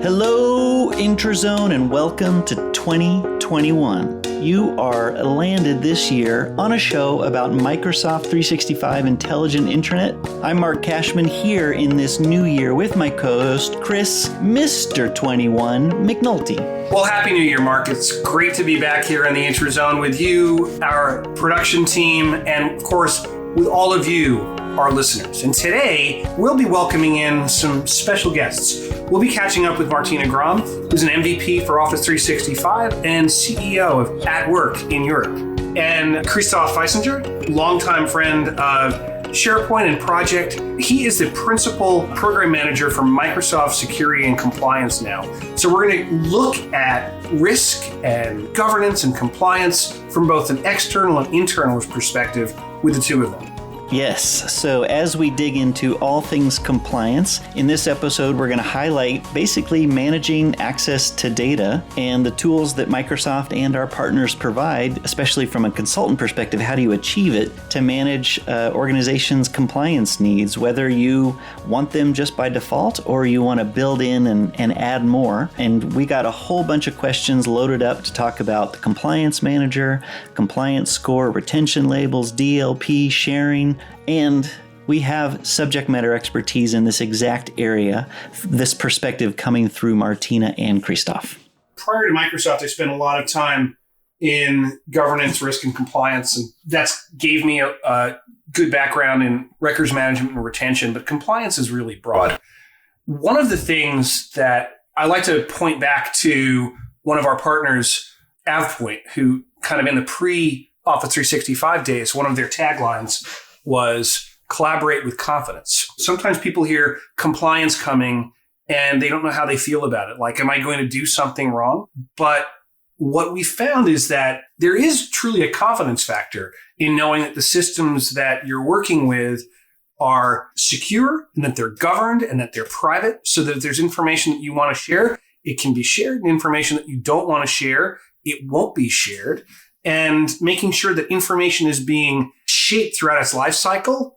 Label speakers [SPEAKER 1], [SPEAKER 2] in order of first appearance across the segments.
[SPEAKER 1] Hello, Intrazone, and welcome to 2021. You are landed this year on a show about Microsoft 365 Intelligent Intranet. I'm Mark Cashman here in this new year with my co-host, Chris, Mr. 21 McNulty.
[SPEAKER 2] Well, Happy New Year, Mark. It's great to be back here on the Intrazone with you, our production team, and of course, with all of you, our listeners. And today, we'll be welcoming in some special guests. We'll be catching up with Martina Gram, who's an MVP for Office 365 and CEO of At Work in Europe. And Christoph Weisinger, longtime friend of SharePoint and Project. He is the principal program manager for Microsoft Security and Compliance now. So we're going to look at risk and governance and compliance from both an external and internal perspective with the two of them.
[SPEAKER 1] Yes, so as we dig into all things compliance, in this episode we're going to highlight basically managing access to data and the tools that Microsoft and our partners provide, especially from a consultant perspective. How do you achieve it to manage organizations' compliance needs, whether you want them just by default or you want to build in and add more. And we got a whole bunch of questions loaded up to talk about the compliance manager, compliance score, retention labels, DLP, sharing, and we have subject matter expertise in this exact area, this perspective coming through Martina and Christoph.
[SPEAKER 2] Prior to Microsoft, I spent a lot of time in governance, risk, and compliance, and that gave me a good background in records management and retention, but compliance is really broad. One of the things that I like to point back to one of our partners, AvePoint, who kind of in the pre-Office 365 days, one of their taglines was collaborate with confidence. Sometimes people hear compliance coming and they don't know how they feel about it. Like, am I going to do something wrong? But what we found is that there is truly a confidence factor in knowing that the systems that you're working with are secure and that they're governed and that they're private, so that if there's information that you want to share, it can be shared, and information that you don't want to share, it won't be shared. And making sure that information is being shaped throughout its life cycle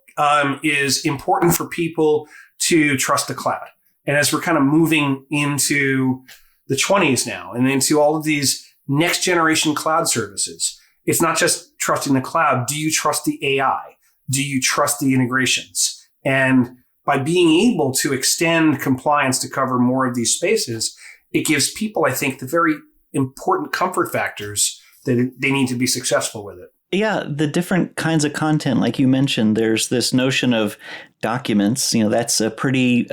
[SPEAKER 2] is important for people to trust the cloud. And as we're kind of moving into the 20s now and into all of these next generation cloud services, it's not just trusting the cloud. Do you trust the AI? Do you trust the integrations? And by being able to extend compliance to cover more of these spaces, it gives people, I think, the very important comfort factors that they need to be successful with it.
[SPEAKER 1] Yeah, the different kinds of content, like you mentioned, there's this notion of documents. That's a pretty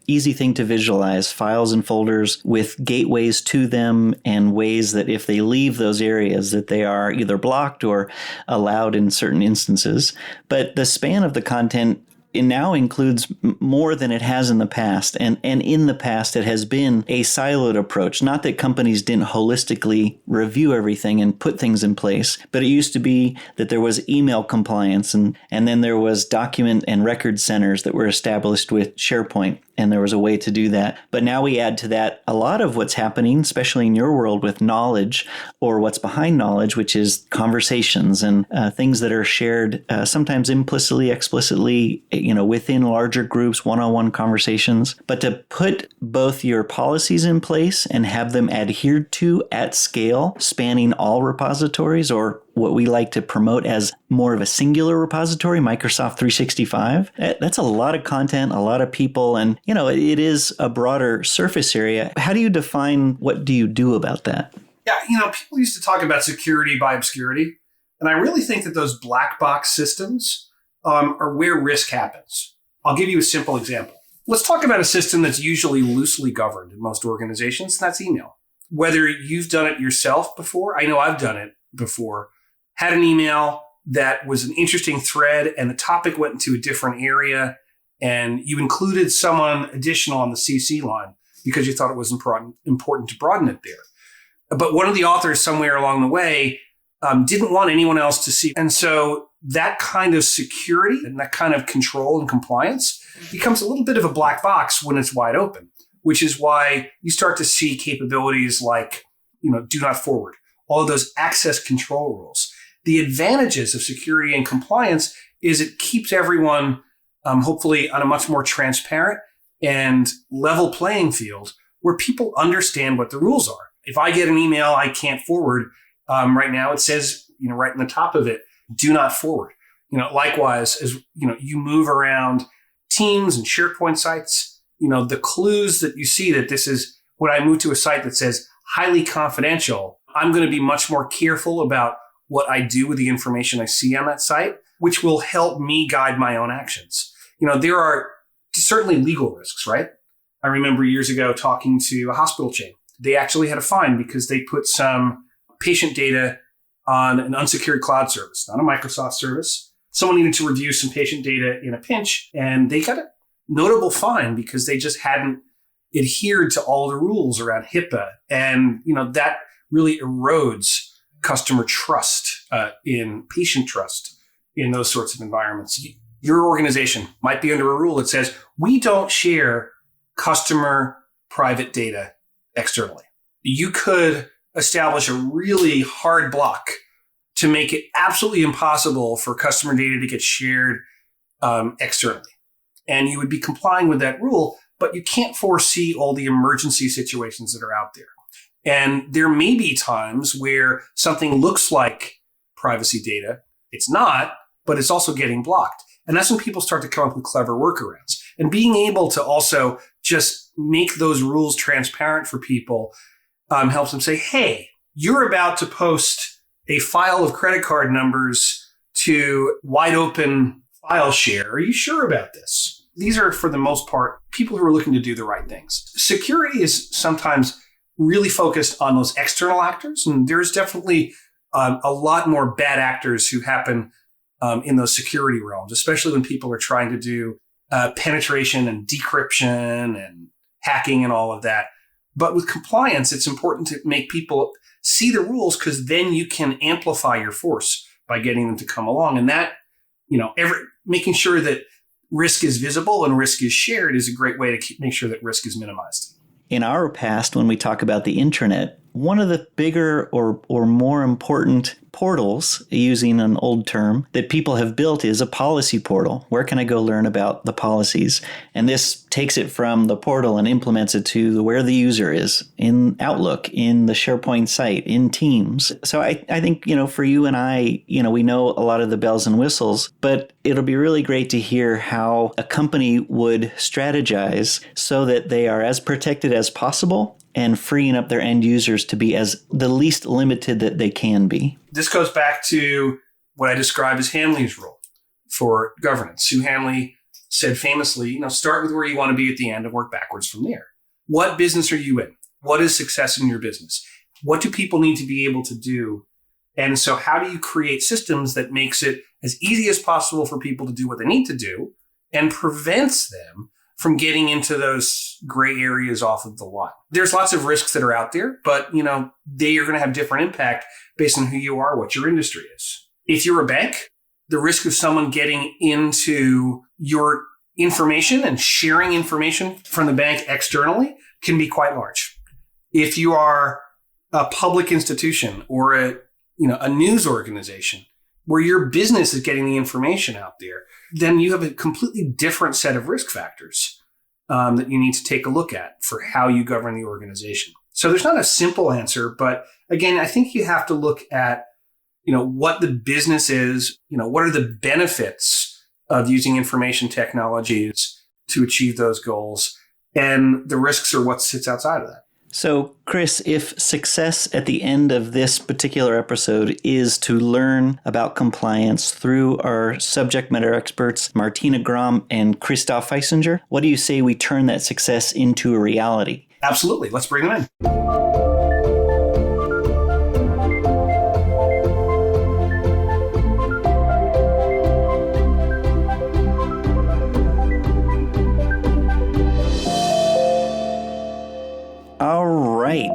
[SPEAKER 1] easy thing to visualize, files and folders with gateways to them and ways that if they leave those areas that they are either blocked or allowed in certain instances. But the span of the content it now includes more than it has in the past. And in the past, it has been a siloed approach. Not that companies didn't holistically review everything and put things in place, but it used to be that there was email compliance and then there was document and record centers that were established with SharePoint. And there was a way to do that. But now we add to that a lot of what's happening, especially in your world with knowledge or what's behind knowledge, which is conversations and things that are shared sometimes implicitly, explicitly, within larger groups, one-on-one conversations. But to put both your policies in place and have them adhered to at scale, spanning all repositories, or what we like to promote as more of a singular repository, Microsoft 365. That's a lot of content, a lot of people, and it is a broader surface area. How do you define what do you do about that?
[SPEAKER 2] Yeah, people used to talk about security by obscurity, and I really think that those black box systems are where risk happens. I'll give you a simple example. Let's talk about a system that's usually loosely governed in most organizations, and that's email. Whether you've done it yourself before, I know I've done it before, had an email that was an interesting thread and the topic went into a different area and you included someone additional on the CC line because you thought it was important to broaden it there. But one of the authors somewhere along the way didn't want anyone else to see. And so that kind of security and that kind of control and compliance becomes a little bit of a black box when it's wide open, which is why you start to see capabilities like, do not forward, all of those access control rules. The advantages of security and compliance is it keeps everyone hopefully on a much more transparent and level playing field where people understand what the rules are. If I get an email I can't forward, right now it says, right in the top of it, do not forward. Likewise, as you move around Teams and SharePoint sites, the clues that you see that this is, when I move to a site that says highly confidential, I'm going to be much more careful about what I do with the information I see on that site, which will help me guide my own actions. There are certainly legal risks, right? I remember years ago talking to a hospital chain. They actually had a fine because they put some patient data on an unsecured cloud service, not a Microsoft service. Someone needed to review some patient data in a pinch, and they got a notable fine because they just hadn't adhered to all the rules around HIPAA. And, that really erodes customer trust, in patient trust in those sorts of environments. Your organization might be under a rule that says, we don't share customer private data externally. You could establish a really hard block to make it absolutely impossible for customer data to get shared externally. And you would be complying with that rule, but you can't foresee all the emergency situations that are out there. And there may be times where something looks like privacy data. It's not, but it's also getting blocked. And that's when people start to come up with clever workarounds. And being able to also just make those rules transparent for people helps them say, hey, you're about to post a file of credit card numbers to wide open file share. Are you sure about this? These are, for the most part, people who are looking to do the right things. Security is sometimes really focused on those external actors. And there's definitely a lot more bad actors who happen in those security realms, especially when people are trying to do penetration and decryption and hacking and all of that. But with compliance, it's important to make people see the rules, because then you can amplify your force by getting them to come along. And that, making sure that risk is visible and risk is shared is a great way to make sure that risk is minimized.
[SPEAKER 1] In our past, when we talk about the internet, one of the bigger or more important portals, using an old term, that people have built is a policy portal. Where can I go learn about the policies? And this takes it from the portal and implements it to where the user is in Outlook, in the SharePoint site, in Teams. So I think, for you and I, we know a lot of the bells and whistles, but it'll be really great to hear how a company would strategize so that they are as protected as possible and freeing up their end users to be as the least limited that they can be.
[SPEAKER 2] This goes back to what I describe as Hanley's rule for governance. Sue Hanley said famously, start with where you want to be at the end and work backwards from there. What business are you in? What is success in your business? What do people need to be able to do? And so how do you create systems that makes it as easy as possible for people to do what they need to do and prevents them from getting into those gray areas off of the line? There's lots of risks that are out there, but they are going to have different impact based on who you are, what your industry is. If you're a bank, the risk of someone getting into your information and sharing information from the bank externally can be quite large. If you are a public institution or a news organization where your business is getting the information out there, then you have a completely different set of risk factors that you need to take a look at for how you govern the organization. So there's not a simple answer, but again, I think you have to look at, what the business is, what are the benefits of using information technologies to achieve those goals, and the risks are what sits outside of that.
[SPEAKER 1] So, Chris, if success at the end of this particular episode is to learn about compliance through our subject matter experts, Martina Gram and Christoph Feisinger, what do you say we turn that success into a reality?
[SPEAKER 2] Absolutely. Let's bring them in.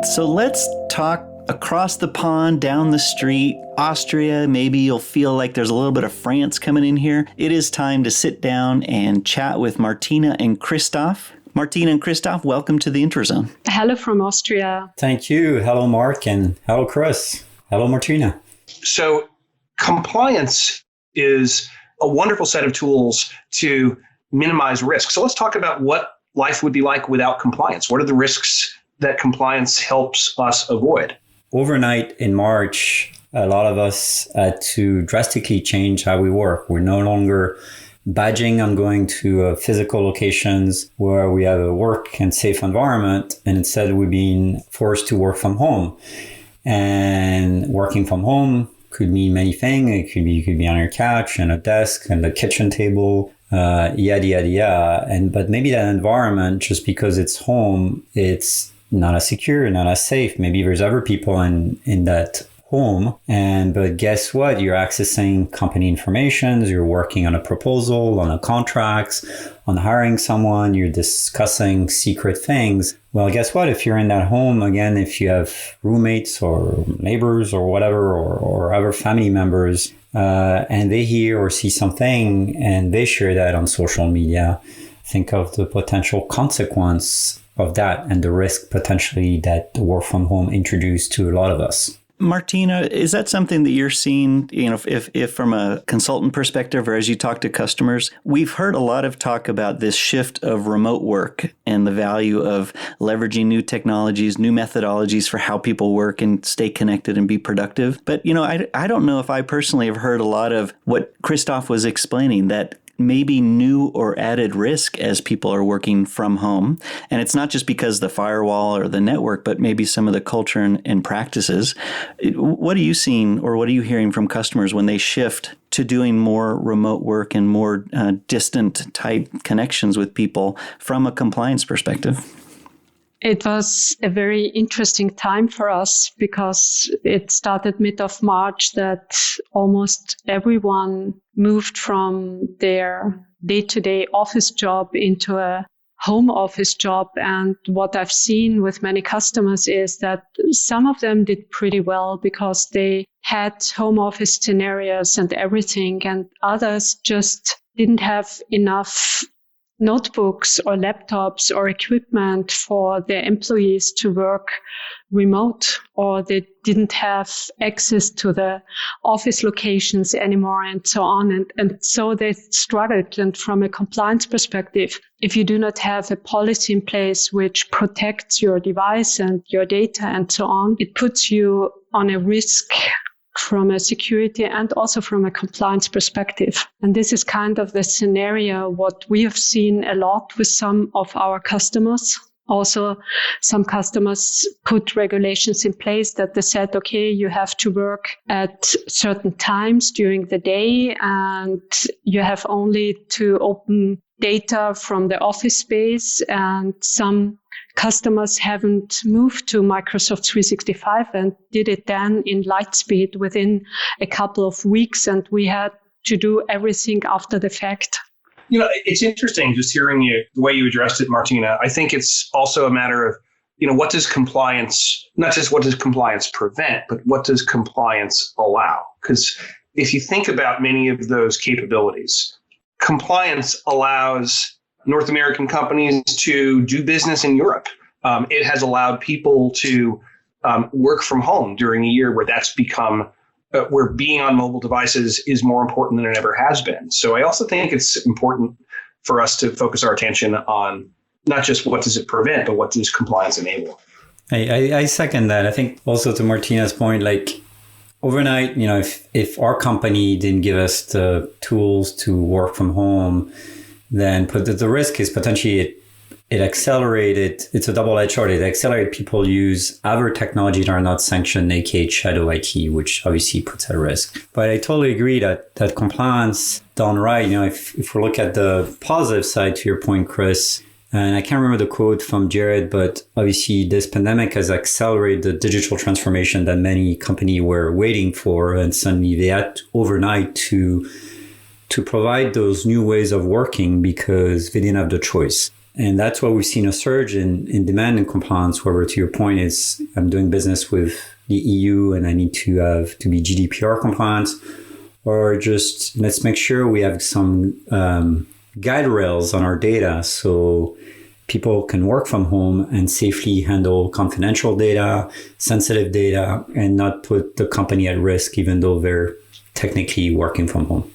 [SPEAKER 1] So let's talk across the pond, down the street, Austria. Maybe you'll feel like there's a little bit of France coming in here. It is time to sit down and chat with Martina and Christoph. Martina and Christoph, welcome to the Intrazone.
[SPEAKER 3] Hello from Austria.
[SPEAKER 4] Thank you. Hello, Mark, and hello, Chris. Hello, Martina.
[SPEAKER 2] So compliance is a wonderful set of tools to minimize risk. So let's talk about what life would be like without compliance. What are the risks that compliance helps us avoid?
[SPEAKER 4] Overnight in March, a lot of us had to drastically change how we work. We're no longer badging on going to physical locations where we have a work and safe environment, and instead we're being forced to work from home. And working from home could mean many things. You could be on your couch and a desk and a kitchen table, yada yada yada. But maybe that environment, just because it's home, it's not as secure, not as safe. Maybe there's other people in that home. But guess what? You're accessing company information. You're working on a proposal, on a contracts, on hiring someone. You're discussing secret things. Well, guess what? If you're in that home, again, if you have roommates or neighbors or whatever, or other family members, and they hear or see something and they share that on social media, think of the potential consequence of that and the risk potentially that the work from home introduced to a lot of us.
[SPEAKER 1] Martina, is that something that you're seeing, if from a consultant perspective or as you talk to customers? We've heard a lot of talk about this shift of remote work and the value of leveraging new technologies, new methodologies for how people work and stay connected and be productive. But, I don't know if I personally have heard a lot of what Christophe was explaining, that maybe new or added risk as people are working from home. And it's not just because the firewall or the network, but maybe some of the culture and practices. What are you seeing or what are you hearing from customers when they shift to doing more remote work and more distant type connections with people from a compliance perspective?
[SPEAKER 3] It was a very interesting time for us because it started mid of March that almost everyone moved from their day-to-day office job into a home office job. And what I've seen with many customers is that some of them did pretty well because they had home office scenarios and everything, and others just didn't have enough notebooks or laptops or equipment for their employees to work remote, or they didn't have access to the office locations anymore and so on. And so they struggled. And from a compliance perspective, if you do not have a policy in place which protects your device and your data and so on, it puts you on a risk from a security and also from a compliance perspective. And this is kind of the scenario what we have seen a lot with some of our customers. Also, some customers put regulations in place that they said, okay, you have to work at certain times during the day and you have only to open data from the office space. And some customers haven't moved to Microsoft 365 and did it then in light speed within a couple of weeks. And we had to do everything after the fact.
[SPEAKER 2] It's interesting just hearing you, the way you addressed it, Martina. I think it's also a matter of, what does compliance, not just what does compliance prevent, but what does compliance allow? Because if you think about many of those capabilities, compliance allows North American companies to do business in Europe. It has allowed people to work from home during a year where that's become where being on mobile devices is more important than it ever has been. So I also think it's important for us to focus our attention on not just what does it prevent, but what does compliance enable.
[SPEAKER 4] I second that. I think also to Martina's point, like overnight, if our company didn't give us the tools to work from home, then the risk is potentially it accelerated. It's a double-edged sword. It accelerated people use other technology that are not sanctioned, aka shadow IT, which obviously puts at risk. But I totally agree that compliance done right, if we look at the positive side to your point, Chris, and I can't remember the quote from Jared, but obviously this pandemic has accelerated the digital transformation that many companies were waiting for, and suddenly they had overnight to provide those new ways of working because they didn't have the choice. And that's why we've seen a surge in demand and compliance, where to your point is I'm doing business with the EU and I need to be GDPR compliant, or just let's make sure we have some guide rails on our data so people can work from home and safely handle confidential data, sensitive data, and not put the company at risk, even though they're technically working from home.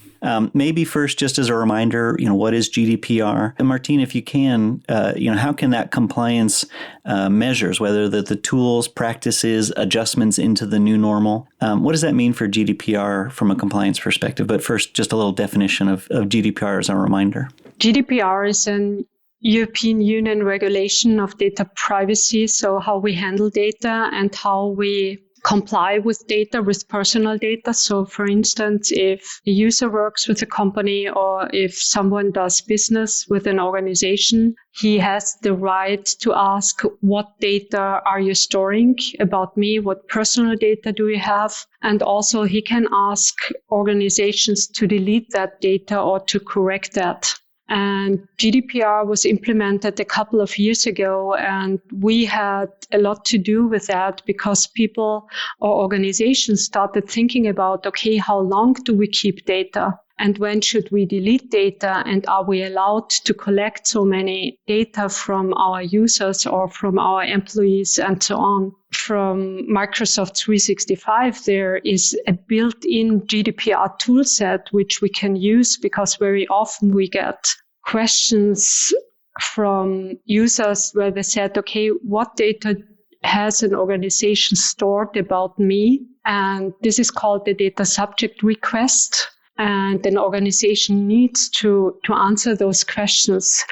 [SPEAKER 1] Maybe first, just as a reminder, what is GDPR? And Martina, if you can, how can that compliance measures, whether the tools, practices, adjustments into the new normal, what does that mean for GDPR from a compliance perspective? But first, just a little definition of GDPR as a reminder.
[SPEAKER 3] GDPR is an European Union regulation of data privacy, so how we handle data and how we comply with data, with personal data. So for instance, if a user works with a company or if someone does business with an organization, he has the right to ask, what data are you storing about me? What personal data do you have? And also he can ask organizations to delete that data or to correct that. And GDPR was implemented a couple of years ago, and we had a lot to do with that because people or organizations started thinking about, okay, how long do we keep data? And when should we delete data? And are we allowed to collect so many data from our users or from our employees and so on? From Microsoft 365, there is a built-in GDPR toolset which we can use because very often we get questions from users where they said, okay, what data has an organization stored about me? And this is called the data subject request. And an organization needs to answer those questions.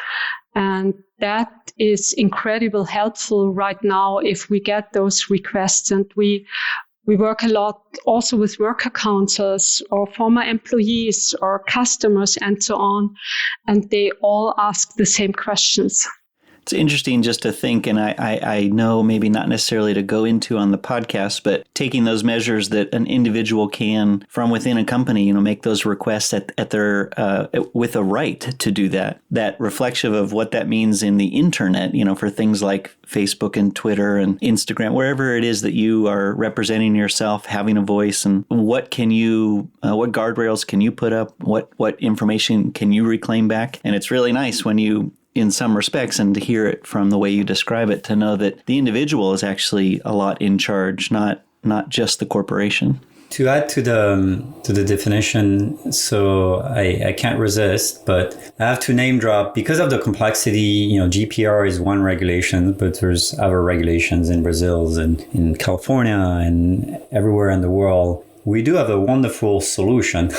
[SPEAKER 3] And that is incredibly helpful right now if we get those requests. And we work a lot also with worker councils or former employees or customers and so on. And they all ask the same questions.
[SPEAKER 1] It's interesting just to think, and I know maybe not necessarily to go into on the podcast, but taking those measures that an individual can from within a company, make those requests at their with a right to do that. That reflection of what that means in the internet, for things like Facebook and Twitter and Instagram, wherever it is that you are representing yourself, having a voice, and what guardrails can you put up? What information can you reclaim back? And it's really nice when you, in some respects, and to hear it from the way you describe it, to know that the individual is actually a lot in charge, not just the corporation.
[SPEAKER 4] To add to the definition, so I can't resist, but I have to name drop because of the complexity. GDPR is one regulation, but there's other regulations in Brazil and in California and everywhere in the world. We do have a wonderful solution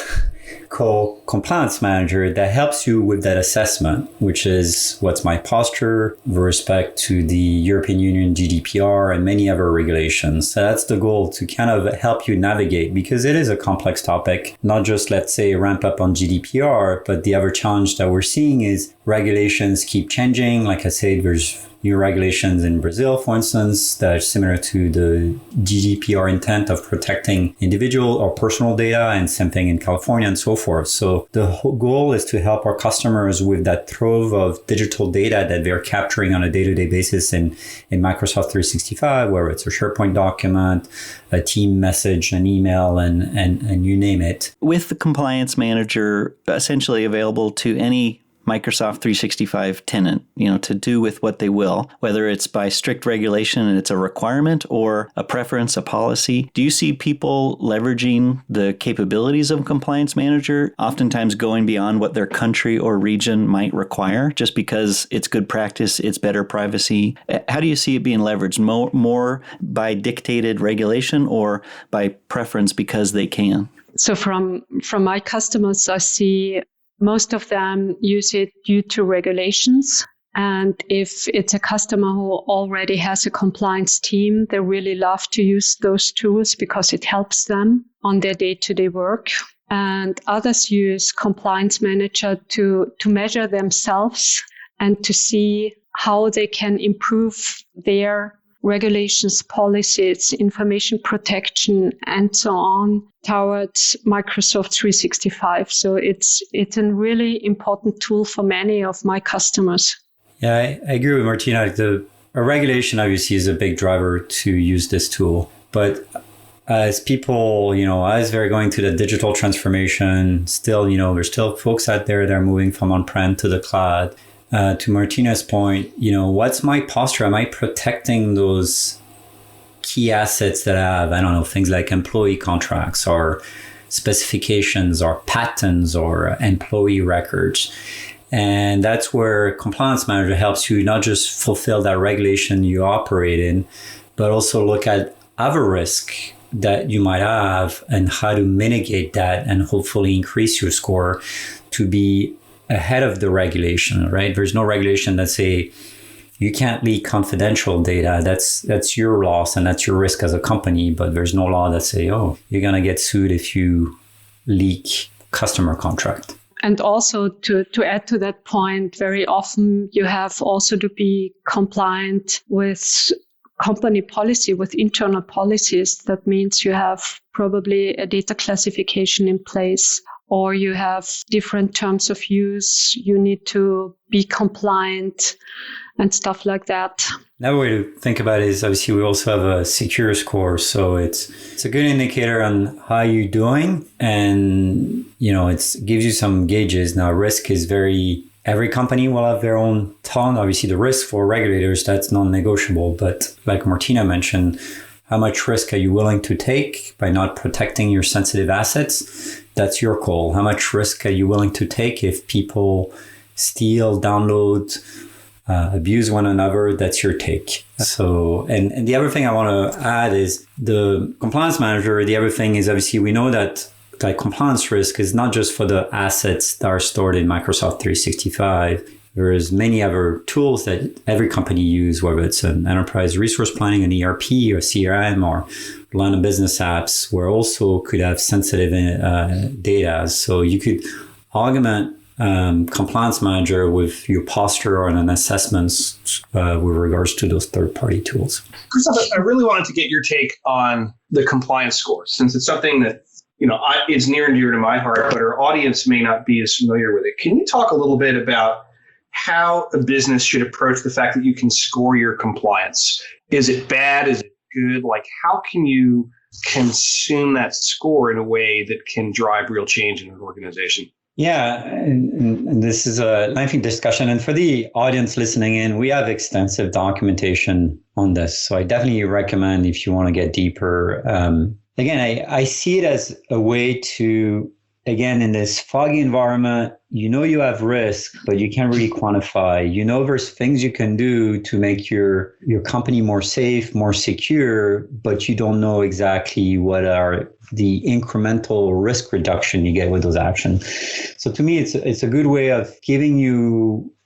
[SPEAKER 4] called Compliance Manager that helps you with that assessment, which is what's my posture with respect to the European Union GDPR and many other regulations. So that's the goal, to kind of help you navigate, because it is a complex topic, not just, let's say, ramp up on GDPR, but the other challenge that we're seeing is regulations keep changing. Like I said, there's new regulations in Brazil, for instance, that are similar to the GDPR intent of protecting individual or personal data, and same thing in California and so forth. So the whole goal is to help our customers with that trove of digital data that they're capturing on a day-to-day basis in Microsoft 365, whether it's a SharePoint document, a team message, an email, and you name it.
[SPEAKER 1] With the Compliance Manager essentially available to any Microsoft 365 tenant, to do with what they will, whether it's by strict regulation and it's a requirement or a preference, a policy. Do you see people leveraging the capabilities of Compliance Manager, oftentimes going beyond what their country or region might require, just because it's good practice, it's better privacy? How do you see it being leveraged? More by dictated regulation or by preference because they can?
[SPEAKER 3] So from my customers, I see most of them use it due to regulations. And if it's a customer who already has a compliance team, they really love to use those tools because it helps them on their day-to-day work. And others use Compliance Manager to measure themselves and to see how they can improve their regulations, policies, information protection, and so on towards Microsoft 365. So it's a really important tool for many of my customers.
[SPEAKER 4] Yeah, I agree with Martina. A regulation obviously is a big driver to use this tool. But as people, as they're going to the digital transformation, still, there's still folks out there that are moving from on-prem to the cloud. To Martina's point, what's my posture? Am I protecting those key assets that I have? I don't know, things like employee contracts or specifications or patents or employee records. And that's where Compliance Manager helps you not just fulfill that regulation you operate in, but also look at other risk that you might have and how to mitigate that and hopefully increase your score to be ahead of the regulation, right? There's no regulation that say you can't leak confidential data. That's your loss and that's your risk as a company, but there's no law that say, oh, you're going to get sued if you leak customer contract.
[SPEAKER 3] And also to add to that point, very often you have also to be compliant with company policy, with internal policies. That means you have probably a data classification in place, or you have different terms of use. You need to be compliant and stuff like that.
[SPEAKER 4] Another way to think about it is obviously we also have a secure score. So it's a good indicator on how you're doing. And, it gives you some gauges. Now, risk is every company will have their own tone. Obviously, the risk for regulators, that's non-negotiable. But like Martina mentioned, how much risk are you willing to take by not protecting your sensitive assets? That's your call. How much risk are you willing to take if people steal, download, abuse one another? That's your take. So, and the other thing I want to add is the Compliance Manager. The other thing is obviously we know that compliance risk is not just for the assets that are stored in Microsoft 365. There's many other tools that every company use, whether it's an enterprise resource planning, an ERP or CRM or line of business apps, where also could have sensitive data. So you could augment Compliance Manager with your posture or an assessments with regards to those third-party tools.
[SPEAKER 2] Christoph, I really wanted to get your take on the compliance score, since it's something that it's near and dear to my heart, but our audience may not be as familiar with it. Can you talk a little bit about how a business should approach the fact that you can score your compliance? Is it bad? Is it good? How can you consume that score in a way that can drive real change in an organization?
[SPEAKER 4] Yeah, and this is a lengthy discussion. And for the audience listening in, we have extensive documentation on this. So I definitely recommend if you want to get deeper. Again, I see it as a way to, again, in this foggy environment, you have risk, but you can't really quantify. There's things you can do to make your company more safe, more secure, but you don't know exactly what are the incremental risk reduction you get with those actions. So to me, it's a good way of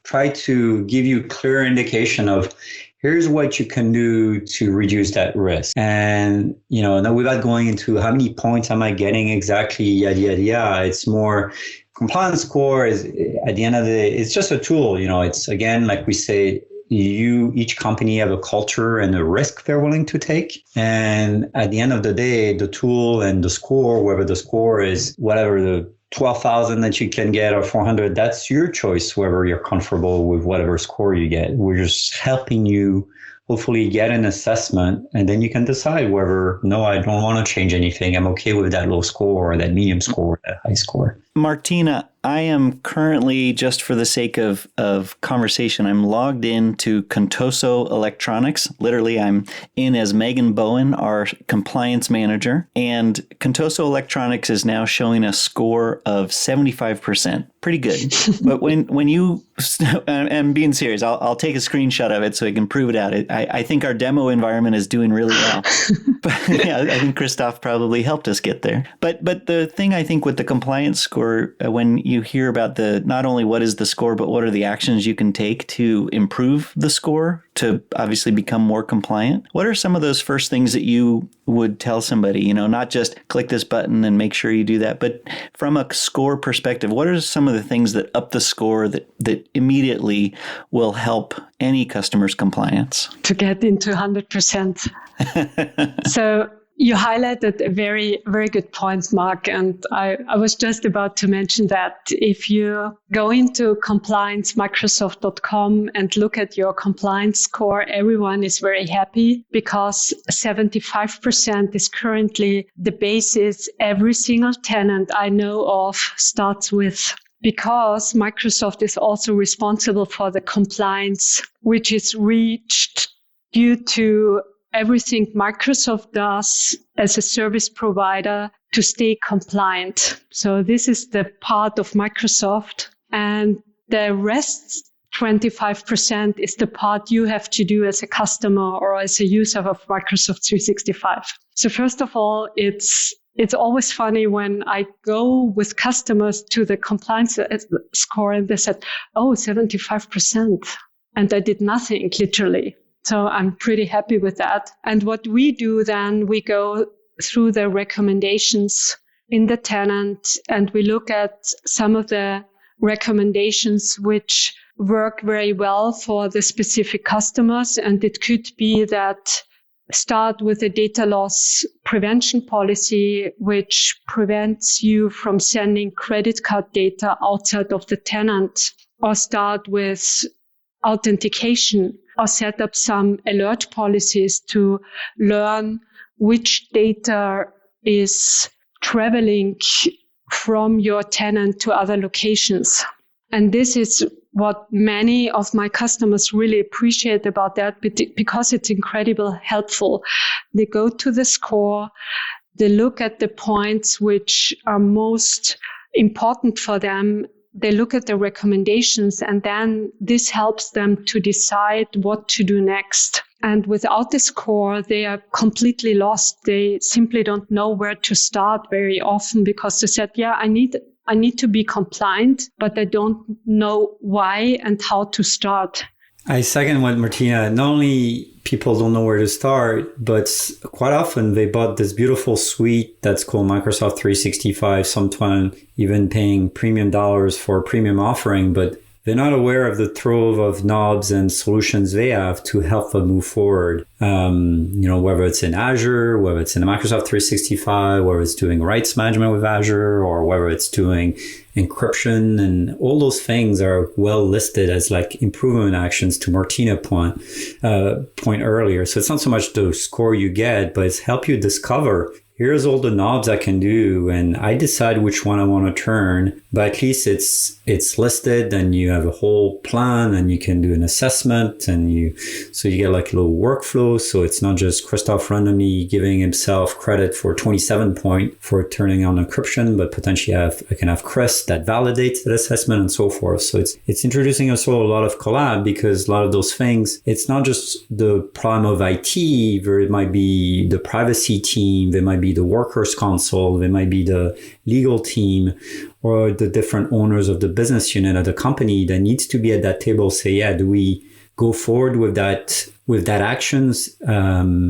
[SPEAKER 4] try to give you clear indication of here's what you can do to reduce that risk. And, now without going into how many points am I getting exactly, it's more compliance score is at the end of the day, it's just a tool. It's again, like we say, each company have a culture and a risk they're willing to take. And at the end of the day, the tool and the score, whether the score is whatever the 12,000 that you can get or 400, that's your choice, whether you're comfortable with whatever score you get. We're just helping you hopefully get an assessment, and then you can decide whether, no, I don't want to change anything. I'm okay with that low score or that medium score or that high score.
[SPEAKER 1] Martina, I am currently, just for the sake of conversation, I'm logged into Contoso Electronics. Literally, I'm in as Megan Bowen, our compliance manager. And Contoso Electronics is now showing a score of 75%. Pretty good. But when you, and being serious, I'll take a screenshot of it so I can prove it out. I think our demo environment is doing really well. But yeah, I think Christoph probably helped us get there. But the thing I think with the compliance score, when you hear about not only what is the score, but what are the actions you can take to improve the score to obviously become more compliant. What are some of those first things that you would tell somebody, not just click this button and make sure you do that, but from a score perspective, what are some of the things that up the score that immediately will help any customer's compliance?
[SPEAKER 3] To get into 100%. So you highlighted a very, very good point, Mark. And I was just about to mention that if you go into compliancemicrosoft.com and look at your compliance score, everyone is very happy because 75% is currently the basis every single tenant I know of starts with. Because Microsoft is also responsible for the compliance, which is reached due to everything Microsoft does as a service provider to stay compliant. So this is the part of Microsoft, and the rest 25% is the part you have to do as a customer or as a user of Microsoft 365. So first of all, it's always funny when I go with customers to the compliance score and they said, 75%. And I did nothing, literally. So I'm pretty happy with that. And what we do then, we go through the recommendations in the tenant and we look at some of the recommendations which work very well for the specific customers. And it could be that start with a data loss prevention policy, which prevents you from sending credit card data outside of the tenant, or start with authentication, or set up some alert policies to learn which data is traveling from your tenant to other locations. And this is what many of my customers really appreciate about that, because it's incredibly helpful. They go to the score, they look at the points which are most important for them, they look at the recommendations, and then this helps them to decide what to do next. And without the score, they are completely lost. They simply don't know where to start very often, because they said, I need to be compliant, but I don't know why and how to start.
[SPEAKER 4] I second what Martina, not only people don't know where to start, but quite often they bought this beautiful suite that's called Microsoft 365, sometimes even paying premium dollars for a premium offering, but they're not aware of the trove of knobs and solutions they have to help them move forward. Whether it's in Azure, whether it's in Microsoft 365, whether it's doing rights management with Azure, or whether it's doing encryption, and all those things are well listed as like improvement actions to Martina's point earlier. So it's not so much the score you get, but it's help you discover, here's all the knobs I can do, and I decide which one I want to turn. But at least it's listed, and you have a whole plan, and you can do an assessment, and so you get like a little workflow. So it's not just Christoph randomly giving himself credit for 27 point for turning on encryption, but potentially I can have Chris that validates that assessment and so forth. So it's introducing also a lot of collab, because a lot of those things, it's not just the problem of IT, where it might be the privacy team, there might be the workers console, there might be the legal team, or the different owners of the business unit of the company that needs to be at that table, say, do we go forward with that actions?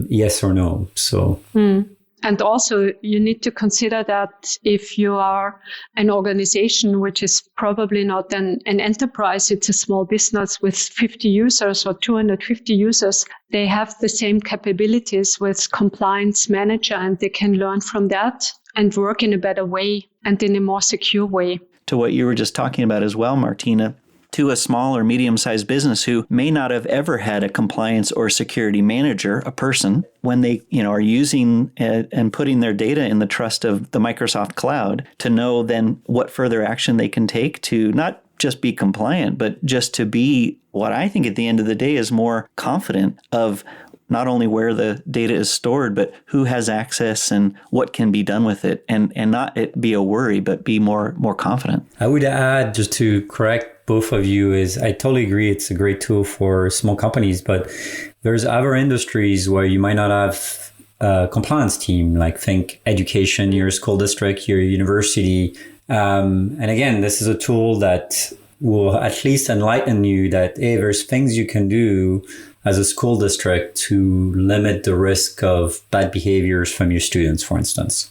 [SPEAKER 4] Yes or no. So.
[SPEAKER 3] And also you need to consider that if you are an organization, which is probably not an enterprise, it's a small business with 50 users or 250 users, they have the same capabilities with Compliance Manager, and they can learn from that and work in a better way and in a more secure way.
[SPEAKER 1] To what you were just talking about as well, Martina, to a small or medium-sized business who may not have ever had a compliance or security manager, a person, when they are using and putting their data in the trust of the Microsoft cloud, to know then what further action they can take to not just be compliant, but just to be what I think at the end of the day is more confident of not only where the data is stored, but who has access and what can be done with it, and not it be a worry, but be more confident.
[SPEAKER 4] I would add, just to correct both of you, is I totally agree it's a great tool for small companies, but there's other industries where you might not have a compliance team, like think education, your school district, your university. And again, this is a tool that will at least enlighten you that, hey, there's things you can do as a school district to limit the risk of bad behaviors from your students, for instance.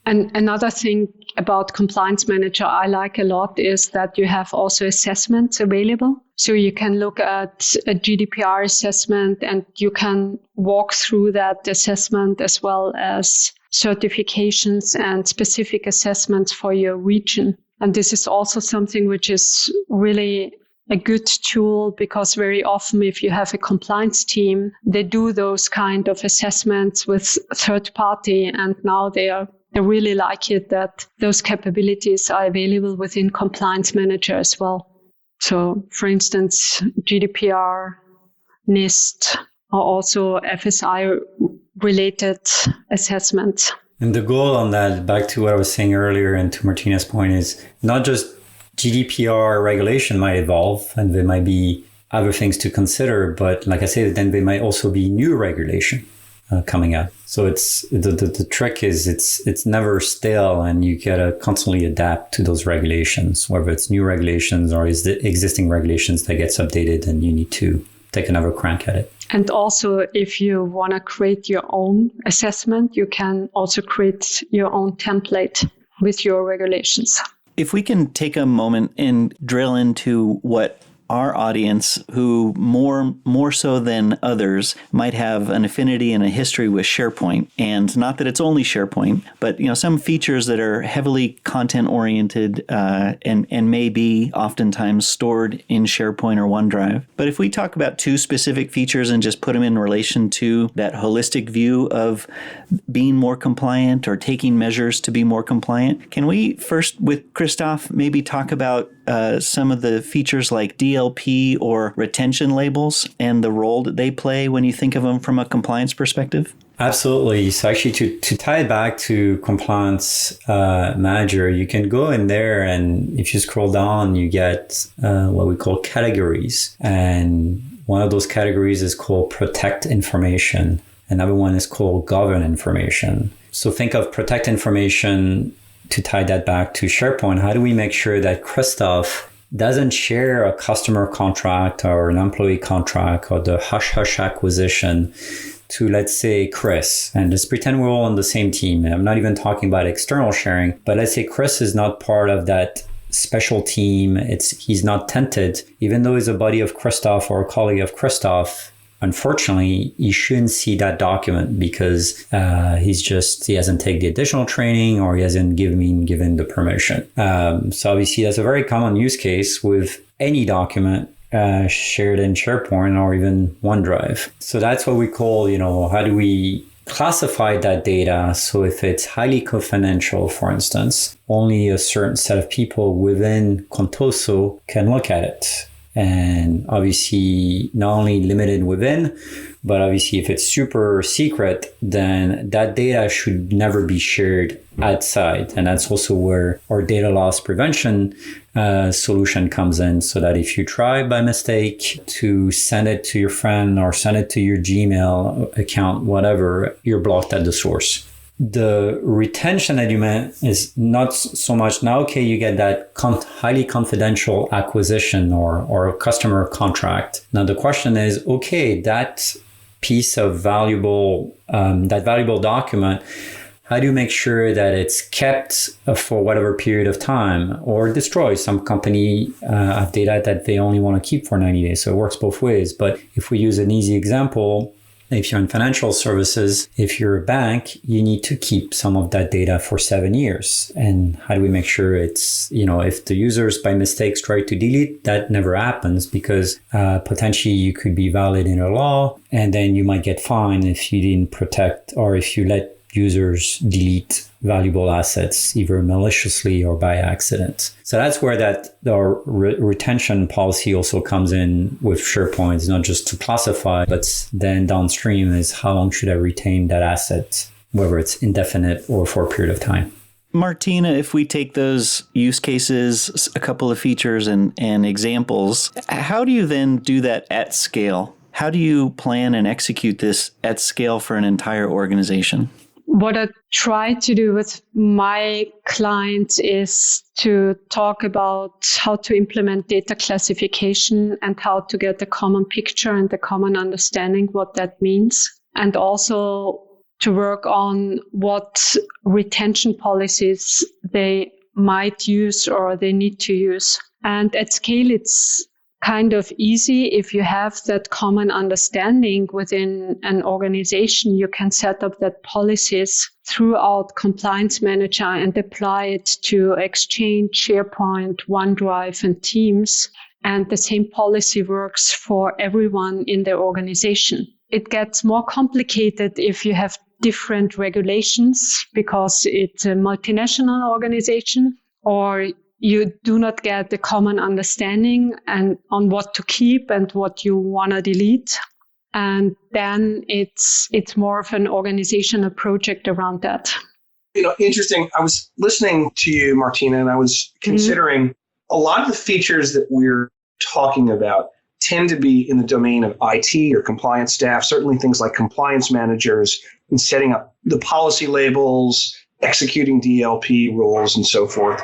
[SPEAKER 3] And another thing about Compliance Manager I like a lot is that you have also assessments available. So you can look at a GDPR assessment and you can walk through that assessment, as well as certifications and specific assessments for your region. And this is also something which is really a good tool, because very often if you have a compliance team, they do those kind of assessments with third party, and now they really like it that those capabilities are available within Compliance Manager as well. So for instance, GDPR, NIST, are also FSI related assessments.
[SPEAKER 4] And the goal on that, back to what I was saying earlier and to Martina's point, is not just GDPR regulation might evolve and there might be other things to consider, but like I said, then there might also be new regulation coming out. So it's the trick is it's never stale, and you gotta constantly adapt to those regulations, whether it's new regulations or is the existing regulations that gets updated, and you need to take another crack at it.
[SPEAKER 3] And also, if you want to create your own assessment, you can also create your own template with your regulations.
[SPEAKER 1] If we can take a moment and drill into what our audience, who more so than others might have an affinity and a history with SharePoint, and not that it's only SharePoint, but some features that are heavily content oriented and may be oftentimes stored in SharePoint or OneDrive. But if we talk about two specific features and just put them in relation to that holistic view of being more compliant or taking measures to be more compliant, can we first, with Christoph, maybe talk about some of the features like DLP or retention labels and the role that they play when you think of them from a compliance perspective?
[SPEAKER 4] Absolutely. So actually to tie it back to Compliance Manager, you can go in there, and if you scroll down, you get what we call categories. And one of those categories is called Protect Information. Another one is called Govern Information. So think of Protect Information. To tie that back to SharePoint, how do we make sure that Christoph doesn't share a customer contract or an employee contract or the hush-hush acquisition to, let's say, Chris? And let's pretend we're all on the same team. I'm not even talking about external sharing, but let's say Chris is not part of that special team. He's not tented, even though he's a buddy of Christoph or a colleague of Christoph. Unfortunately, you shouldn't see that document because he hasn't taken the additional training or he hasn't given the permission. So obviously, that's a very common use case with any document shared in SharePoint or even OneDrive. So that's what we call, how do we classify that data? So if it's highly confidential, for instance, only a certain set of people within Contoso can look at it. And obviously not only limited within, but obviously if it's super secret, then that data should never be shared outside. And that's also where our data loss prevention solution comes in, so that if you try by mistake to send it to your friend or send it to your Gmail account, whatever, you're blocked at the source. The retention that you meant is not so much now, okay, you get that highly confidential acquisition or a customer contract. Now the question is, okay, that piece of valuable document, how do you make sure that it's kept for whatever period of time or destroyed? Some company have data that they only want to keep for 90 days. So it works both ways. But if we use an easy example, if you're in financial services, if you're a bank, you need to keep some of that data for 7 years. And how do we make sure it's, if the users by mistakes try to delete, that never happens, because potentially you could be violating a law, and then you might get fined if you didn't protect or if you let users delete valuable assets either maliciously or by accident. So that's where our retention policy also comes in with SharePoint. It's not just to classify, but then downstream is how long should I retain that asset, whether it's indefinite or for a period of time.
[SPEAKER 1] Martina, if we take those use cases, a couple of features and examples, how do you then do that at scale? How do you plan and execute this at scale for an entire organization?
[SPEAKER 3] What I try to do with my clients is to talk about how to implement data classification and how to get a common picture and a common understanding what that means. And also to work on what retention policies they might use or they need to use. And at scale, it's kind of easy. If you have that common understanding within an organization, you can set up that policies throughout Compliance Manager and apply it to Exchange, SharePoint, OneDrive, and Teams. And the same policy works for everyone in the organization. It gets more complicated if you have different regulations because it's a multinational organization, or you do not get the common understanding and on what to keep and what you want to delete. And then it's more of an organizational project around that.
[SPEAKER 2] Interesting. I was listening to you, Martina, and I was considering a lot of the features that we're talking about tend to be in the domain of IT or compliance staff, certainly things like compliance managers and setting up the policy labels, executing DLP rules, and so forth.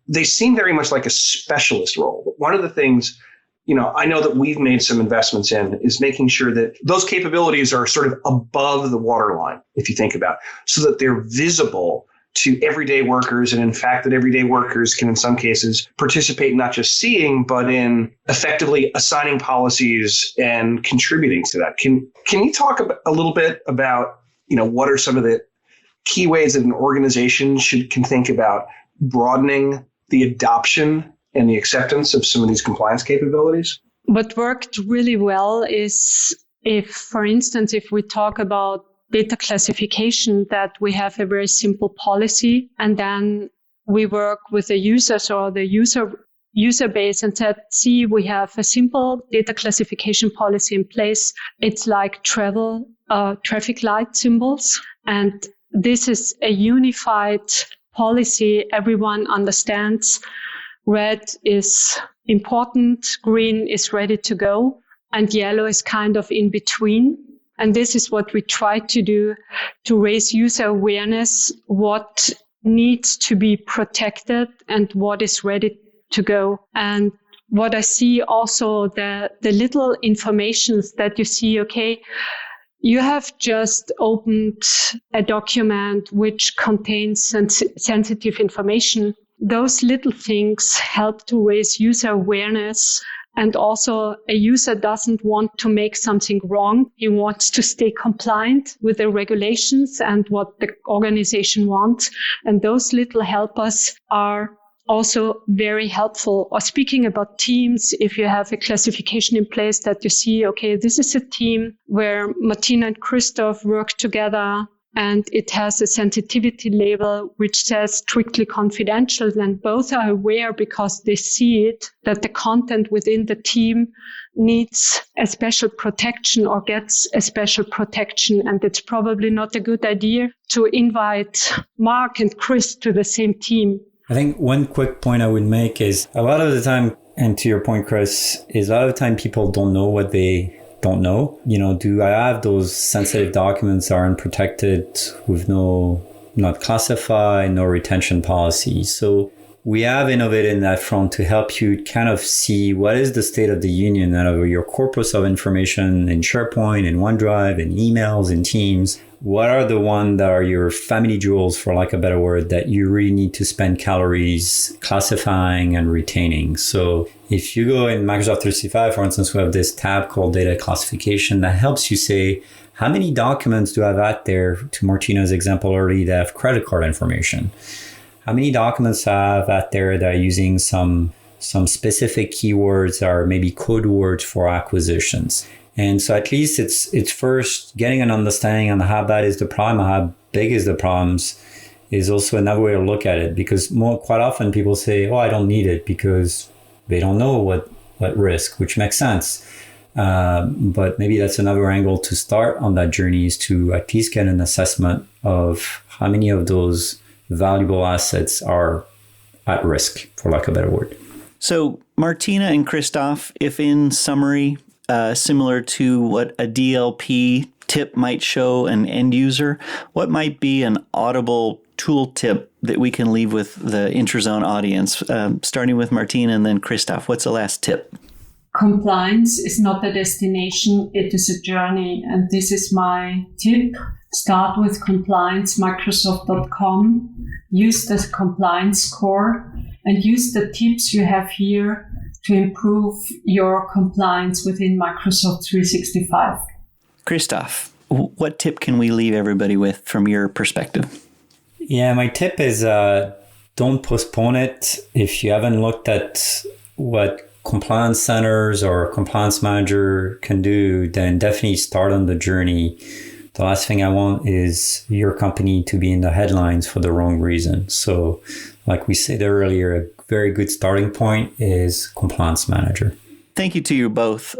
[SPEAKER 2] They seem very much like a specialist role. But one of the things, I know that we've made some investments in is making sure that those capabilities are sort of above the waterline, if you think about it, so that they're visible to everyday workers. And in fact, that everyday workers can, in some cases, participate not just seeing, but in effectively assigning policies and contributing to that. Can you talk a little bit about, what are some of the key ways that an organization can think about broadening the adoption and the acceptance of some of these compliance capabilities?
[SPEAKER 3] What worked really well is for instance, if we talk about data classification, that we have a very simple policy, and then we work with the users or the user base and said, see, we have a simple data classification policy in place. It's like traffic light symbols. And this is a unified policy. Everyone understands. Red is important, green is ready to go, and yellow is kind of in between. And this is what we try to do to raise user awareness, what needs to be protected and what is ready to go. And what I see also, the little informations that you see, okay, you have just opened a document which contains sensitive information. Those little things help to raise user awareness. And also, a user doesn't want to make something wrong. He wants to stay compliant with the regulations and what the organization wants. And those little helpers are also very helpful. Or speaking about teams, if you have a classification in place that you see, okay, this is a team where Martina and Christoph work together, and it has a sensitivity label which says strictly confidential, and both are aware because they see it, that the content within the team needs a special protection or gets a special protection. And it's probably not a good idea to invite Mark and Chris to the same team.
[SPEAKER 4] I think one quick point I would make is a lot of the time, and to your point, Chris, is a lot of the time people don't know what they don't know. Do I have those sensitive documents that are unprotected with not classified, no retention policy? So we have innovated in that front to help you kind of see what is the state of the union out of your corpus of information in SharePoint, in OneDrive, in emails, in Teams. What are the ones that are your family jewels, for lack of a better word, that you really need to spend calories classifying and retaining? So if you go in Microsoft 365, for instance, we have this tab called data classification that helps you say, how many documents do I have out there, to Martina's example early, that have credit card information? How many documents I have out there that are using some specific keywords or maybe code words for acquisitions? And so at least it's first getting an understanding on how bad is the problem, how big is the problems, is also another way to look at it. Because quite often people say, oh, I don't need it because they don't know what risk, which makes sense. But maybe that's another angle to start on that journey, is to at least get an assessment of how many of those valuable assets are at risk, for lack of a better word.
[SPEAKER 1] So Martina and Christoph, if in summary, similar to what a DLP tip might show an end user, what might be an audible tool tip that we can leave with the Intrazone audience? Starting with Martina and then Christoph, what's the last tip?
[SPEAKER 3] Compliance is not a destination, it is a journey. And this is my tip. Start with compliance, Microsoft.com. Use the compliance score and use the tips you have here to improve your compliance within Microsoft 365.
[SPEAKER 1] Christoph, what tip can we leave everybody with from your perspective?
[SPEAKER 4] Yeah, my tip is don't postpone it. If you haven't looked at what compliance centers or compliance manager can do, then definitely start on the journey. The last thing I want is your company to be in the headlines for the wrong reason. So like we said earlier, a very good starting point is compliance manager.
[SPEAKER 1] Thank you to you both.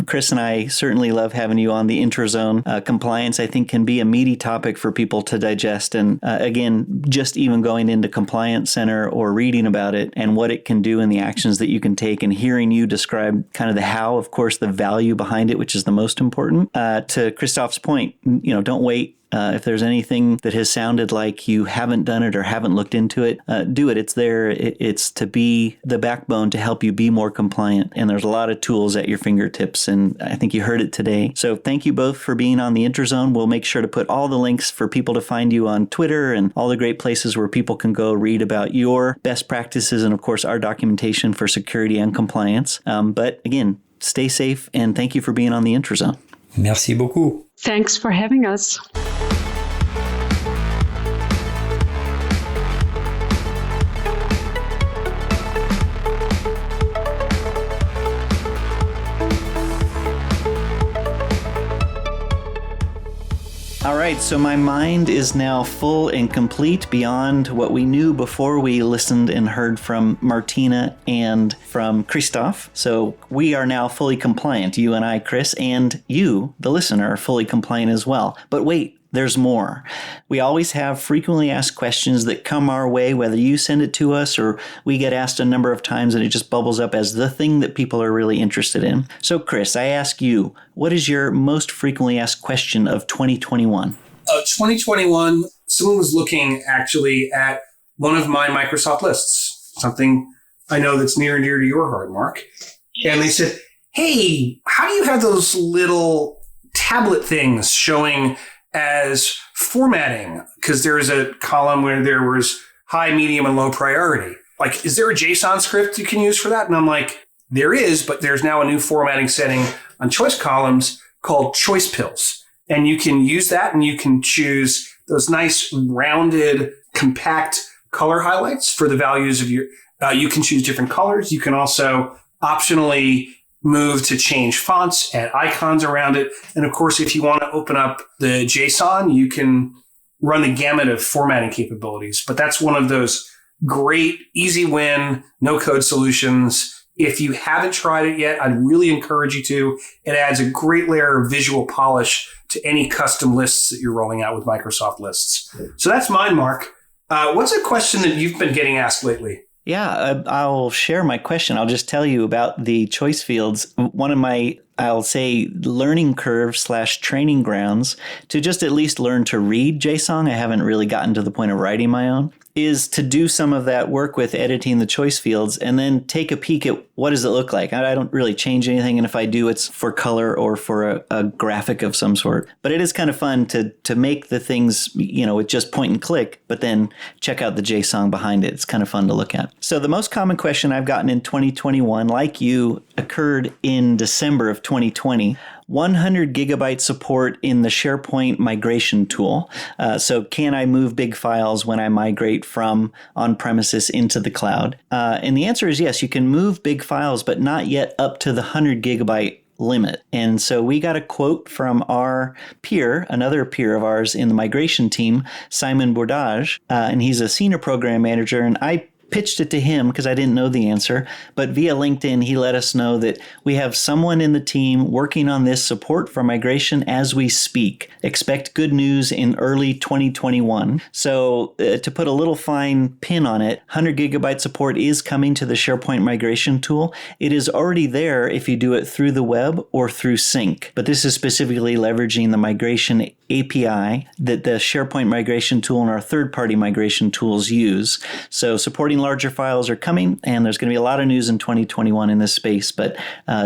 [SPEAKER 1] Chris and I certainly love having you on the Intrazone. Compliance, I think, can be a meaty topic for people to digest. And again, just even going into Compliance Center or reading about it and what it can do and the actions that you can take, and hearing you describe kind of the how, of course, the value behind it, which is the most important. To Christoph's point, don't wait. If there's anything that has sounded like you haven't done it or haven't looked into it, do it. It's there. It's to be the backbone to help you be more compliant. And there's a lot of tools at your fingertips. And I think you heard it today. So thank you both for being on the Intrazone. We'll make sure to put all the links for people to find you on Twitter and all the great places where people can go read about your best practices and, of course, our documentation for security and compliance. But again, stay safe and thank you for being on the Intrazone.
[SPEAKER 4] Merci beaucoup.
[SPEAKER 3] Thanks for having us.
[SPEAKER 1] All right, so my mind is now full and complete beyond what we knew before we listened and heard from Martina and from Christoph. So we are now fully compliant, you and I, Chris, and you, the listener, are fully compliant as well. But wait, there's more. We always have frequently asked questions that come our way, whether you send it to us or we get asked a number of times and it just bubbles up as the thing that people are really interested in. So Chris, I ask you, what is your most frequently asked question of 2021?
[SPEAKER 2] 2021, someone was looking actually at one of my Microsoft lists, something I know that's near and dear to your heart, Mark. And they said, hey, how do you have those little tablet things showing as formatting? Because there is a column where there was high, medium, and low priority. Like, is there a JSON script you can use for that? And I'm like, there is, but there's now a new formatting setting on choice columns called choice pills. And you can use that and you can choose those nice, rounded, compact color highlights for the values of your, you can choose different colors. You can also optionally move to change fonts, add icons around it. And of course, if you want to open up the JSON, you can run the gamut of formatting capabilities. But that's one of those great, easy win, no code solutions. If you haven't tried it yet, I'd really encourage you to. It adds a great layer of visual polish to any custom lists that you're rolling out with Microsoft Lists. So that's mine, Mark. What's a question that you've been getting asked lately?
[SPEAKER 1] Yeah, I'll share my question. I'll just tell you about the choice fields. One of my, I'll say, learning curve / training grounds to just at least learn to read JSON. I haven't really gotten to the point of writing my own. Is to do some of that work with editing the choice fields and then take a peek at what does it look like. I don't really change anything, and if I do, it's for color or for a graphic of some sort. But it is kind of fun to make the things, with just point and click, but then check out the JSON behind it. It's kind of fun to look at. So the most common question I've gotten in 2021, like you, occurred in December of 2020. 100 gigabyte support in the SharePoint migration tool. So can I move big files when I migrate from on-premises into the cloud? And the answer is yes, you can move big files, but not yet up to the 100 gigabyte limit. And so we got a quote from our peer, another peer of ours in the migration team, Simon Bourdage, and he's a senior program manager, and I pitched it to him because I didn't know the answer, but via LinkedIn, he let us know that we have someone in the team working on this support for migration as we speak. Expect good news in early 2021. So to put a little fine pin on it, 100 gigabyte support is coming to the SharePoint migration tool. It is already there if you do it through the web or through Sync, but this is specifically leveraging the migration API that the SharePoint migration tool and our third-party migration tools use. So supporting larger files are coming, and there's going to be a lot of news in 2021 in this space, but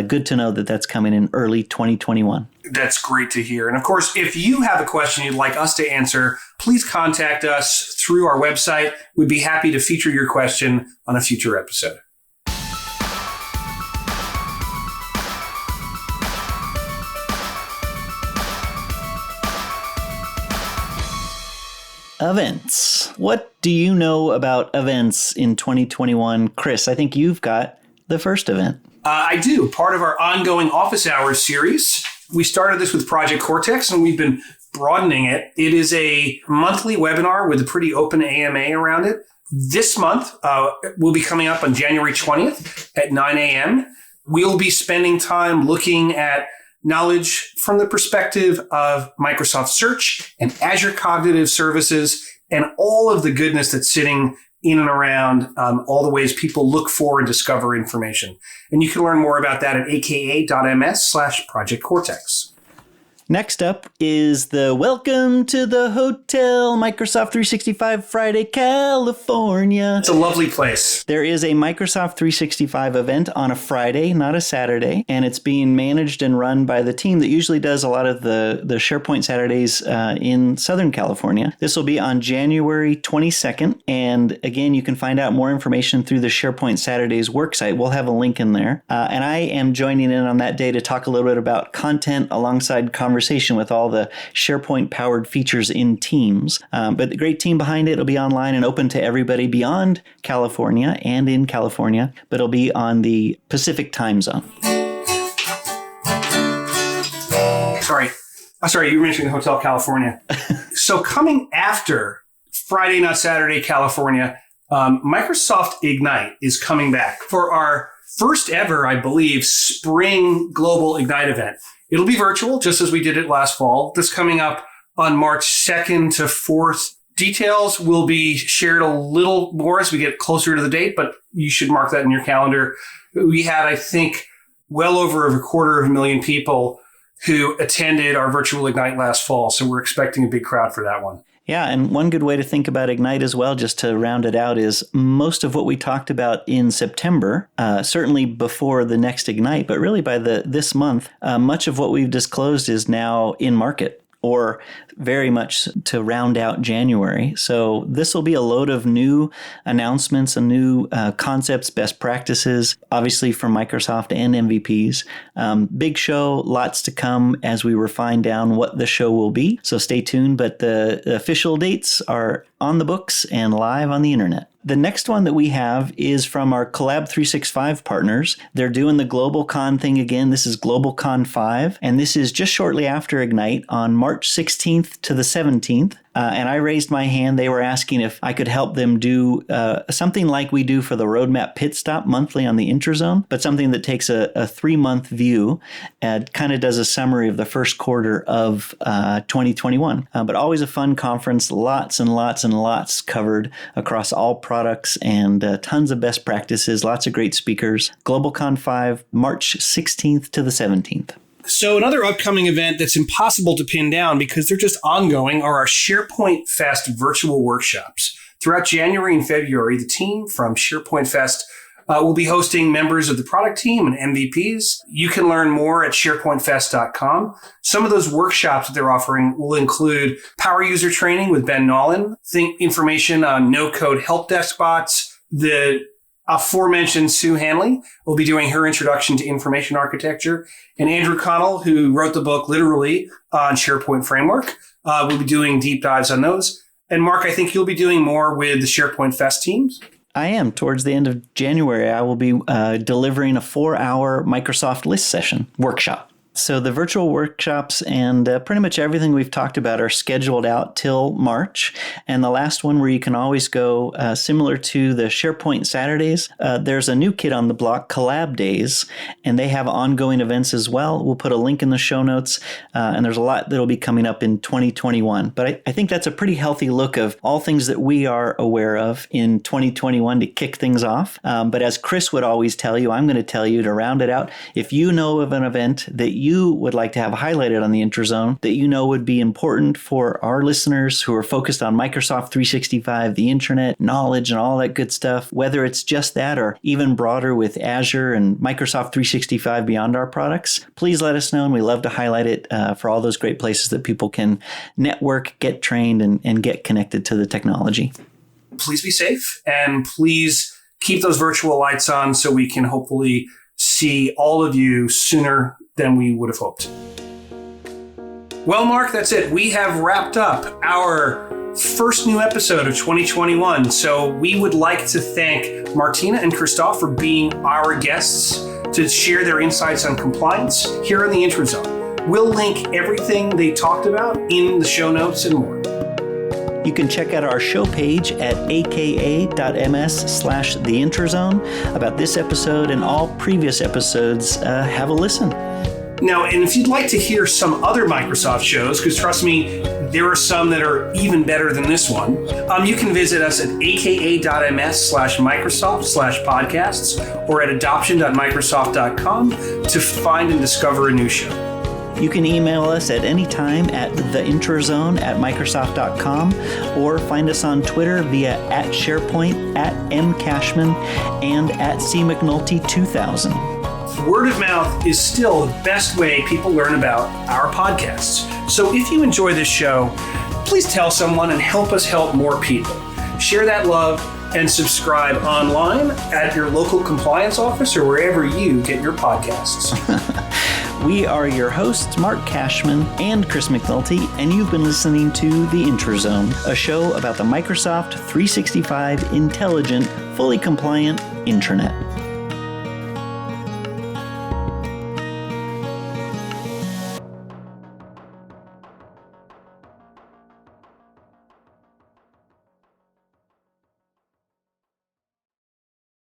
[SPEAKER 1] good to know that that's coming in early 2021.
[SPEAKER 2] That's great to hear. And of course, if you have a question you'd like us to answer, please contact us through our website. We'd be happy to feature your question on a future episode.
[SPEAKER 1] Events. What do you know about events in 2021? Chris, I think you've got the first event.
[SPEAKER 2] I do. Part of our ongoing Office Hours series. We started this with Project Cortex, and we've been broadening it. It is a monthly webinar with a pretty open AMA around it. This month will be coming up on January 20th at 9 a.m. We'll be spending time looking at knowledge from the perspective of Microsoft Search and Azure Cognitive Services and all of the goodness that's sitting in and around all the ways people look for and discover information. And you can learn more about that at aka.ms/Project Cortex.
[SPEAKER 1] Next up is the Welcome to the Hotel Microsoft 365 Friday, California.
[SPEAKER 2] It's a lovely place.
[SPEAKER 1] There is a Microsoft 365 event on a Friday, not a Saturday, and it's being managed and run by the team that usually does a lot of the SharePoint Saturdays in Southern California. This will be on January 22nd, and again, you can find out more information through the SharePoint Saturdays worksite. We'll have a link in there. And I am joining in on that day to talk a little bit about content alongside conversation with all the SharePoint-powered features in Teams. But the great team behind it, it'll be online and open to everybody beyond California and in California, but it'll be on the Pacific time zone.
[SPEAKER 2] Sorry, you were mentioning Hotel California. So coming after Friday, not Saturday, California, Microsoft Ignite is coming back for our first ever, I believe, spring global Ignite event. It'll be virtual, just as we did it last fall. This coming up on March 2nd to 4th. Details will be shared a little more as we get closer to the date, but you should mark that in your calendar. We had, I think, well over 250,000 people who attended our virtual Ignite last fall, so we're expecting a big crowd for that one.
[SPEAKER 1] Yeah, and one good way to think about Ignite as well, just to round it out, is most of what we talked about in September, certainly before the next Ignite, but really by this month, much of what we've disclosed is now in market, or very much to round out January. So this will be a load of new announcements and new concepts, best practices, obviously from Microsoft and MVPs. Big show, lots to come as we refine down what the show will be. So stay tuned, but the official dates are on the books and live on the internet. The next one that we have is from our Collab 365 partners. They're doing the GlobalCon thing again. This is GlobalCon 5, and this is just shortly after Ignite on March 16th to the 17th. And I raised my hand. They were asking if I could help them do something like we do for the Roadmap Pit Stop monthly on the Intrazone, but something that takes a 3-month view and kind of does a summary of the first quarter of 2021. But always a fun conference, lots and lots and lots covered across all products and tons of best practices, lots of great speakers. GlobalCon 5, March 16th to the 17th.
[SPEAKER 2] So another upcoming event that's impossible to pin down because they're just ongoing are our SharePoint Fest virtual workshops. Throughout January and February, the team from SharePoint Fest will be hosting members of the product team and MVPs. You can learn more at sharepointfest.com. Some of those workshops that they're offering will include power user training with Ben Nolan, information on no-code help desk bots, the aforementioned Sue Hanley will be doing her introduction to information architecture. And Andrew Connell, who wrote the book literally on SharePoint Framework, will be doing deep dives on those. And Mark, I think you'll be doing more with the SharePoint Fest teams.
[SPEAKER 1] I am. Towards the end of January, I will be delivering a 4-hour Microsoft List session workshop. So the virtual workshops and pretty much everything we've talked about are scheduled out till March. And the last one where you can always go, similar to the SharePoint Saturdays, there's a new kid on the block, Collab Days, and they have ongoing events as well. We'll put a link in the show notes, and there's a lot that'll be coming up in 2021. But I think that's a pretty healthy look of all things that we are aware of in 2021 to kick things off. But as Chris would always tell you, I'm going to tell you to round it out. If you know of an event that you would like to have highlighted on the Intrazone that you know would be important for our listeners who are focused on Microsoft 365, the internet, knowledge, and all that good stuff, whether it's just that or even broader with Azure and Microsoft 365 beyond our products, please let us know, and we love to highlight it for all those great places that people can network, get trained, and get connected to the technology.
[SPEAKER 2] Please be safe, and please keep those virtual lights on so we can hopefully see all of you sooner than we would have hoped. Well, Mark, that's it. We have wrapped up our first new episode of 2021. So we would like to thank Martina and Christoph for being our guests to share their insights on compliance here on the Intrazone. We'll link everything they talked about in the show notes and more.
[SPEAKER 1] You can check out our show page at aka.ms/theinterzone about this episode and all previous episodes. Have a listen.
[SPEAKER 2] Now, and if you'd like to hear some other Microsoft shows, because trust me, there are some that are even better than this one, you can visit us at aka.ms/Microsoft/podcasts or at adoption.microsoft.com to find and discover a new show.
[SPEAKER 1] You can email us at any time at theinterzone@microsoft.com or find us on Twitter via @SharePoint, @mcashman, and @cmcnulty2000.
[SPEAKER 2] Word of mouth is still the best way people learn about our podcasts. So if you enjoy this show, please tell someone and help us help more people. Share that love and subscribe online at your local compliance office or wherever you get your podcasts.
[SPEAKER 1] We are your hosts, Mark Cashman and Chris McNulty, and you've been listening to The Interzone, a show about the Microsoft 365 intelligent, fully compliant intranet.